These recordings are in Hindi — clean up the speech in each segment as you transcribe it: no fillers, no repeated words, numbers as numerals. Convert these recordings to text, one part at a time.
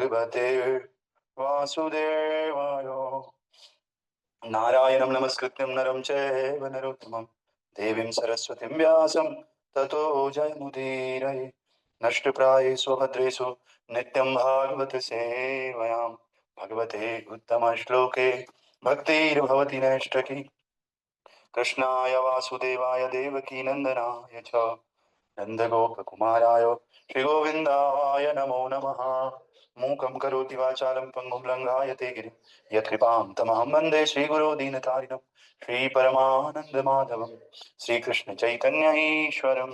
भगवते वासुदेवाय। नारायणं नमस्कृत्यं नरं चैव नरोत्तमं देवीं सरस्वतीं व्यासं ततो जयमुदीरये। नष्टप्रायेषु भद्रेषु नित्यं भागवत सेवयां भगवते उत्तमश्लोके भक्तिर्भवति नैष्ठकी। कृष्णाय वासुदेवाय देवकी नन्दनाय च नन्दगोपकुमाराय श्रीगोविन्दाय नमो नमः। मूकं करोति वाचालं पङ्गुं लङ्घायते गिरिं यत्कृपां तमहं वन्दे श्रीगुरो दीनतारिणं श्रीपरमानन्दमाधवं श्रीकृष्णचैतन्य ईश्वरं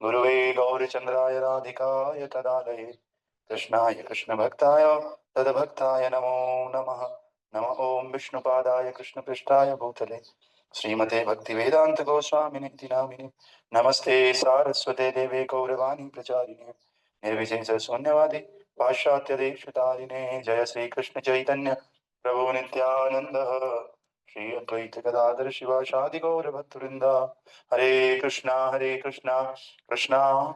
गुरुवे गौरचन्द्राय राधिकाय तदालये कृष्णाय कृष्णभक्ताय तद्भक्ताय नमो नमः। नमः ॐ विष्णुपादाय कृष्णपृष्ठाय भूतले श्रीमते भक्तिवेदांत गोस्वामिने नामिने नमस्ते सारस्वते देवे गौरवाणी प्रचारिणे निर्विशेष शून्यवादी पाश्चात्य देशतारिणे। जय श्री कृष्ण चैतन्य प्रभु नित्यानंद श्री अद्वैत गदाधर शिवासादि गौर भक्तवृंदा। हरे कृष्णा कृष्णा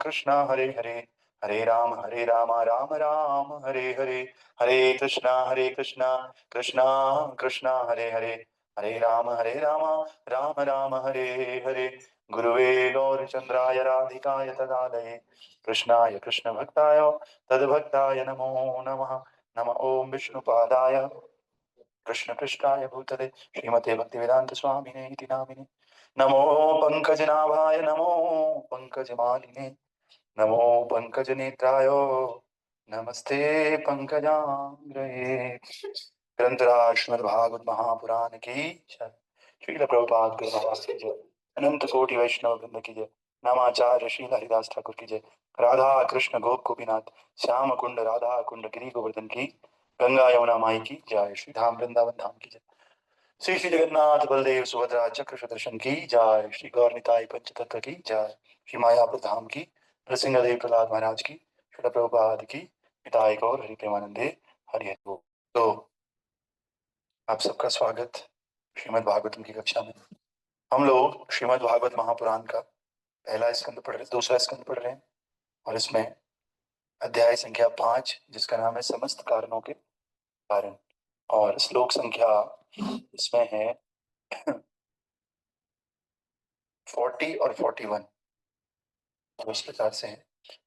कृष्णा हरे हरे हरे राम राम राम हरे हरे। हरे कृष्णा कृष्णा कृष्णा हरे हरे हरे राम राम राम हरे हरे। गुरुवे गौरचंद्राय राधिकाय तदालये कृष्णाय कृष्ण भक्ताय तद्भक्ताय नमो नमः। नमः ओम विष्णुपादाय कृष्ण पृष्ठाय भूतले श्रीमते भक्तिवेदांत स्वामिने इति नामिने। नमो पंकजनाभाय नमो पंकजमालिने नमो पंकजनेत्राय नमस्ते पंकजांग्रये। ग्रंथराज श्रीमद्भागवत महापुराण की जय। श्रील प्रभुपाद की जय। अनंत कोटि वैष्णव वृंद की जय। नामाचार्य श्रील हरिदास ठाकुर की जय। राधा कृष्ण गोप गोपीनाथ श्याम कुंड राधा कुंड गिरी गोवर्धन की गंगा यमुना माई की जय। श्री धाम वृंदावन धाम की जय। श्री श्री जगन्नाथ बलदेव सुभद्रा चक्र सुदर्शन की जय। श्री गौर निताई पंचतत्व की जय। श्री मायापुर धाम की नृसिंहदेव प्रहलाद महाराज की श्रील प्रभुपाद की निताई गौर हरि प्रेमानंदे हरि हरि बोल। तो आप सबका स्वागत श्रीमद् भागवतम की कक्षा में। हम लोग श्रीमद् भागवत महापुराण का पहला स्कंद पढ़ रहे, दूसरा स्कंद पढ़ रहे हैं और इसमें अध्याय संख्या 5 जिसका नाम है समस्त कारणों के कारण और श्लोक संख्या इसमें है 40 और 41। तो इस प्रकार से है।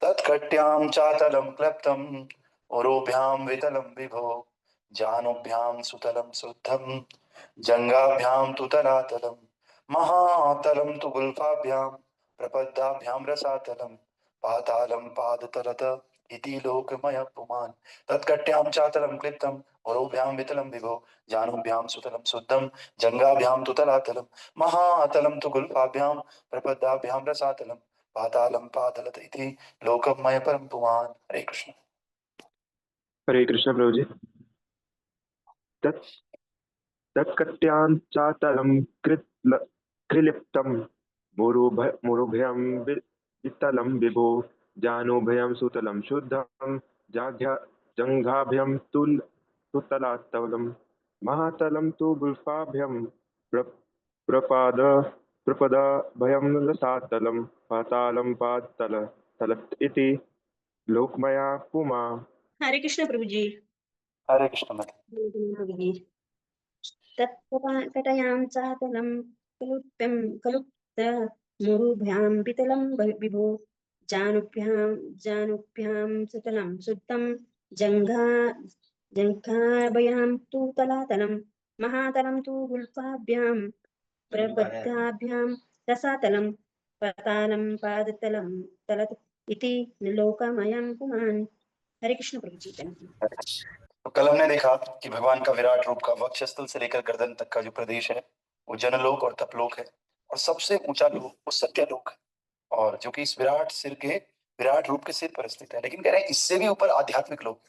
तत्कट्याम चातलम क्लप्तम उरोभ्याम वितलम विभो जानुभ्याम सुतलम शुद्धम जंगाभ्याम तु तलातलम महातलम तु गुल्फाभ्याम प्रपद्दाभ्याम रसातलम पातालम पादतलत इति लोकमय पुमान्। तत्कट्याम चातलम क्लिप्तम उरोभ्याम वितलम विभो जानुभ्याम सुतलम शुद्धम जंगाभ्याम तु तलातलम महातलम तु गुल्फाभ्याम प्रपद्दाभ्याम रसातलम पातालम पातलत इति लोकमय परम पुमान्। हरे कृष्ण। हरे कृष्ण प्रभु जी। तत्कट्याञ्चातलं क्लिप्तं मुरुभयं वितलं विभो जानुभयं सुतलं शुद्धं जङ्घाभ्यं तुतलातलं महातलं तु गुल्फाभ्यं प्रपदाभयं रसातलं पातालं पादतलत् इति लोकमया पुमा। हरे कृष्ण प्रभु जी। हरे कृष्ण। प्रभु जी। तत्कटयां चातलं कलुप्त मुरुभ्यां वितलं विभो जानुभ्यां सुतलं शुद्धं जङ्घाभ्यां तु तलातलं महातलं तु गुल्फाभ्यां प्रबद्धाभ्यां रसातलं पातालं पादतलं तलत् इति लोकमयं पुमान्। हरे कृष्ण प्रभु जी। तो कल हमने देखा कि भगवान का विराट रूप का वक्षस्थल से लेकर गर्दन तक का जो प्रदेश है वो जनलोक और तपलोक है और सबसे ऊंचा लोक वो सत्यलोक है और जो कि इस विराट सिर के विराट रूप के सिर पर स्थित है। लेकिन कह रहे हैं इससे भी ऊपर आध्यात्मिक लोक।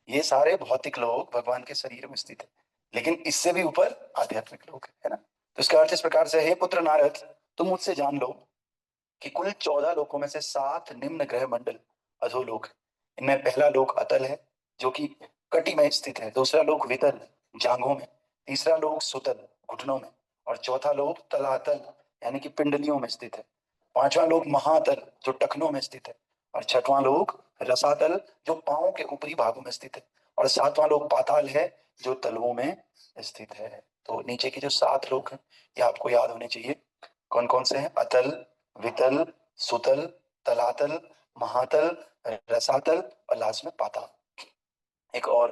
ये सारे भौतिक लोग भगवान के शरीर में स्थित है लेकिन इससे भी ऊपर आध्यात्मिक लोक है ना। तो इसका अर्थ इस प्रकार से, हे पुत्र नारद तुम मुझसे जान लो कि कुल 14 लोकों में से 7 निम्न ग्रह मंडल अधोलोक है। इनमें पहला लोक अतल है जो कि कटी में स्थित है, दूसरा लोक वितल जांघों में, तीसरा लोक सुतल घुटनों में और चौथा लोक तलातल यानी कि पिंडलियों में स्थित है। पांचवा लोक महातल जो टखनों में स्थित है और छठवां लोक रसातल जो पांवों के ऊपरी भागों में स्थित है और सातवां लोक पाताल है जो तलवों में स्थित है। तो नीचे के जो 7 लोक हैं ये आपको याद होने चाहिए। कौन कौन से हैं? अतल, वितल, सुतल, तलातल, महातल, रसातल और लास्ट में पाताल। एक और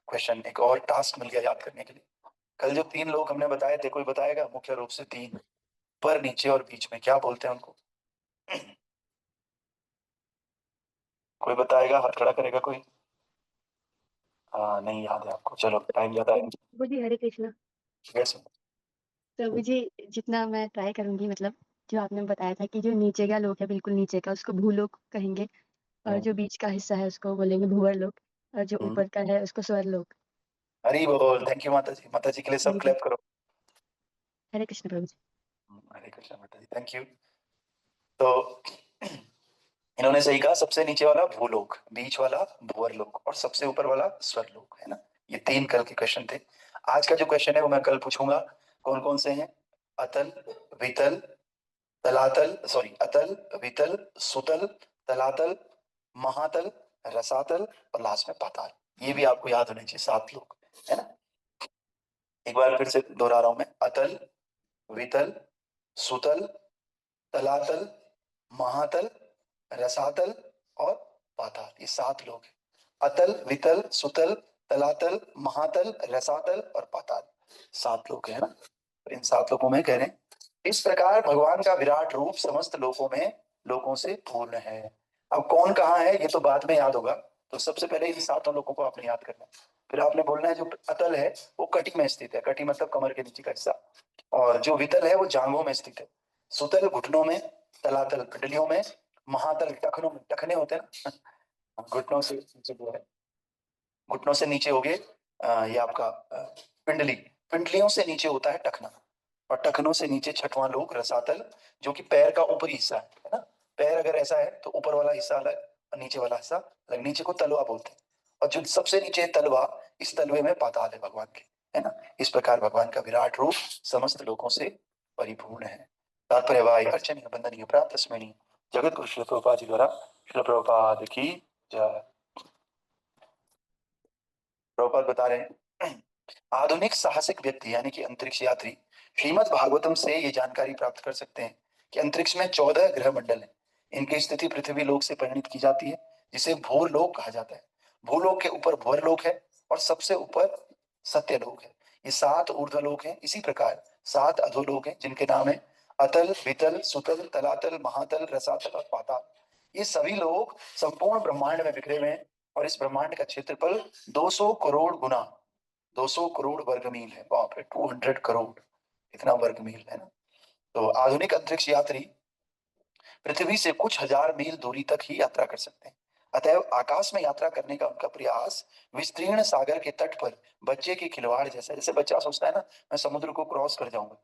क्वेश्चन, एक और टास्क मिल गया याद करने के लिए। कल जो 3 लोग हमने बताए थे, कोई बताएगा? मुख्य रूप से 3, ऊपर, नीचे और बीच में, क्या बोलते हैं उनको? कोई बताएगा? हाथ खड़ा करेगा कोई? नहीं याद है आपको, चलो टाइम ज्यादा है। प्रभु जी हरे कृष्णा। Yes. प्रभु जी जितना मैं ट्राई करूंगी, मतलब जो आपने बताया था कि जो नीचे का लोक है, बिल्कुल नीचे का, उसको भूलोक कहेंगे, और जो बीच का हिस्सा है उसको बोलेंगे भूवर लोक, और जो ऊपर का है उसको स्वर लोक। हरी बोल। थैंक यू माता जी। माता जी के लिए सब हरी क्लैप करो। हरे कृष्ण प्रभु जी। हरे कृष्णा माता जी, थैंक यू। तो इन्होंने सही कहा, सबसे नीचे वाला भूलोक, बीच वाला भूवर लोक और सबसे ऊपर वाला स्वर लोक, है ना। ये 3 कल के क्वेश्चन थे। आज का जो क्वेश्चन है वो मैं कल पूछूंगा। कौन कौन से हैं? अतल, वितल, तलातल, सॉरी, अतल, वितल, सुतल, तलातल, महातल, रसातल और लास्ट में पाताल। ये भी आपको याद होने चाहिए, 7 लोग, है ना। एक बार फिर से दोहरा रहा हूं मैं। अतल, वितल, सुतल, तलातल, महातल, रसातल और पाताल, ये 7 लोग हैं। अतल, वितल, सुतल, तलातल, महातल, रसातल और पाताल, 7 लोग हैं ना। इन 7 लोगों में कह रहे हैं, इस प्रकार भगवान का विराट रूप समस्त लोकों में लोगों से पूर्ण है। अब कौन कहाँ है ये तो बाद में याद होगा। तो सबसे पहले इन 7 लोगों को आपने याद करना है। फिर आपने बोलना है जो अतल है वो कटी में स्थित है, कटी मतलब कमर के नीचे का हिस्सा, और जो वितल है वो जांघों में स्थित है, सुतल घुटनों में, तलातल पिंडलियों में, महातल टखनों में, टखने होते हैं ना घुटनों से नीचे जो है, घुटनों से नीचे हो गए ये आपका पिंडली, पिंडलियों से नीचे होता है टखना, और टखनों से नीचे छठवां लोक रसातल, जो कि पैर का ऊपरी हिस्सा है ना। पैर अगर ऐसा है तो ऊपर वाला हिस्सा अलग और नीचे वाला हिस्सा अलग, नीचे को तलवा बोलते हैं, और जो सबसे नीचे है तलवा, इस तलवे में पाताल है भगवान के, है ना। इस प्रकार भगवान का विराट रूप समस्त लोकों से परिपूर्ण है। तात्पर्य भाई अर्चनीय बंदनीय प्राप्त स्मरणीय जगत गुरु श्री प्रभुपाद जी द्वारा श्री प्रभुपाद की जय। प्रभुपाद बता रहे हैं, आधुनिक साहसिक व्यक्ति यानी कि अंतरिक्ष यात्री श्रीमद् भागवतम से ये जानकारी प्राप्त कर सकते हैं कि अंतरिक्ष में 14 ग्रह मंडल हैं। इनकी स्थिति पृथ्वी लोक से परिणित की जाती है, जिसे भूलोक कहा जाता है। भूलोक के ऊपर भूवरलोक है और सबसे ऊपर सत्यलोक है। ये 7 ऊर्ध्वलोक हैं। इसी प्रकार 7 अधोलोक हैं जिनके नाम है अतल, वितल, सुतल, तलातल, महातल, रसातल और पाताल। ये सभी लोग संपूर्ण ब्रह्मांड में बिखरे हुए हैं, और इस ब्रह्मांड का क्षेत्रफल 200 करोड़ गुना 200 करोड़ वर्ग मील है। बाप रे, 200 करोड़, इतना वर्ग मील है ना। तो आधुनिक अंतरिक्ष यात्री पृथ्वी से कुछ हजार मील दूरी तक ही यात्रा कर सकते हैं। अतएव आकाश में यात्रा करने का उनका प्रयास विस्तीर्ण सागर के तट पर बच्चे के खिलवाड़ जैसा, जैसे बच्चा सोचता है ना मैं समुद्र को क्रॉस कर जाऊंगा,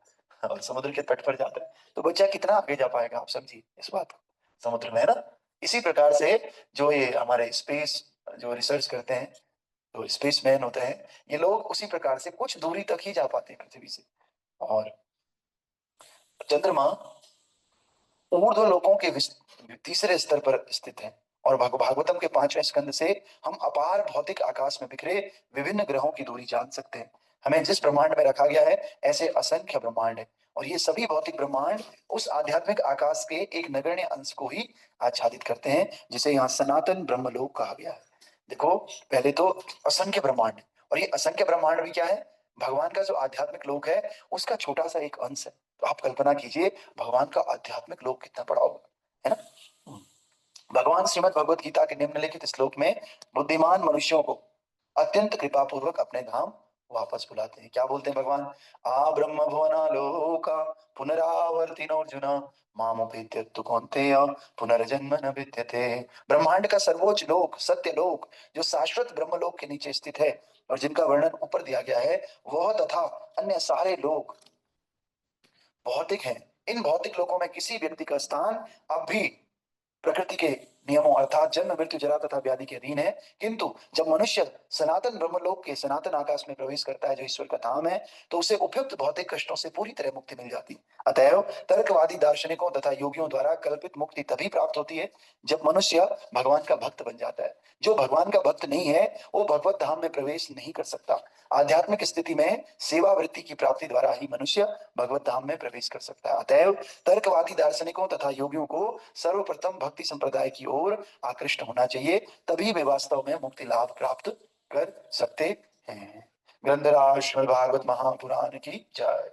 और समुद्र के तट पर जाता है तो बच्चा कितना आगे जा पाएगा, आप समझिए इस बात को, समुद्र में, है ना। इसी प्रकार से जो ये हमारे स्पेस जो रिसर्च करते हैं, तो स्पेसमैन होते हैं, ये लोग उसी प्रकार से कुछ दूरी तक ही जा पाते हैं पृथ्वी से। और चंद्रमा ऊर्ध्व लोकों के तीसरे स्तर पर स्थित है, और भागवतम के 5वें स्कंद से हम अपार भौतिक आकाश में बिखरे विभिन्न ग्रहों की दूरी जान सकते हैं। हमें जिस ब्रह्मांड में रखा गया है ऐसे असंख्य ब्रह्मांड है, और ये सभी भौतिक ब्रह्मांड उस आध्यात्मिक आकाश के एक नगण्य अंश को ही आच्छादित करते हैं, जिसे यहाँ सनातन ब्रह्मलोक कहा गया है। देखो, पहले तो असंख्य ब्रह्मांड, और ये असंख्य ब्रह्मांड भी क्या है, भगवान का जो आध्यात्मिक लोक है उसका छोटा सा एक अंश है। तो आप कल्पना कीजिए भगवान का आध्यात्मिक लोक कितना बड़ा होगा, है ना। भगवान श्रीमद् भगवत गीता के निम्नलिखित श्लोक में बुद्धिमान मनुष्यों को अत्यंत कृपा पूर्वक अपने धाम वापस बुलाते हैं। क्या बोलते हैं भगवान? आ ब्रह्म भुवना लोका पुनरावर्तिनोर्जुन मामुपेत्य तु कौन्तेय पुनर्जन्म न विद्यते। ब्रह्मांड का सर्वोच्च लोक, सत्य लोक, जो शाश्वत ब्रह्म लोक के नीचे स्थित है और जिनका वर्णन ऊपर दिया गया है, वह तथा अन्य सारे लोक भौतिक हैं। इन भौतिक लोकों में किसी व्यक्ति का स्थान अब भी प्रकृति के नियमों अर्थात जन्म मृत्यु जरा तथा व्याधि के अधीन है, किंतु जब मनुष्य सनातन ब्रह्मलोक के सनातन आकाश में प्रवेश करता है जो ईश्वर का धाम है, तो उसे उपयुक्त भौतिक कष्टों से पूरी तरह मुक्ति मिल जाती है। अतएव तर्कवादी दार्शनिकों तथा योगियों द्वारा कल्पित मुक्ति तभी प्राप्त होती है जब मनुष्य भगवान का भक्त बन जाता है। जो भगवान का भक्त नहीं है वो भगवत धाम में प्रवेश नहीं कर सकता। आध्यात्मिक स्थिति में सेवा वृत्ति की प्राप्ति द्वारा ही मनुष्य भगवत धाम में प्रवेश कर सकता है। अतएव तर्कवादी दार्शनिकों तथा योगियों को सर्वप्रथम भक्ति संप्रदाय की ओर आकृष्ट होना चाहिए, तभी वे वास्तव में मुक्ति लाभ प्राप्त कर सकते हैं। ग्रंथराज श्रीमद् भागवत महापुराण की जय।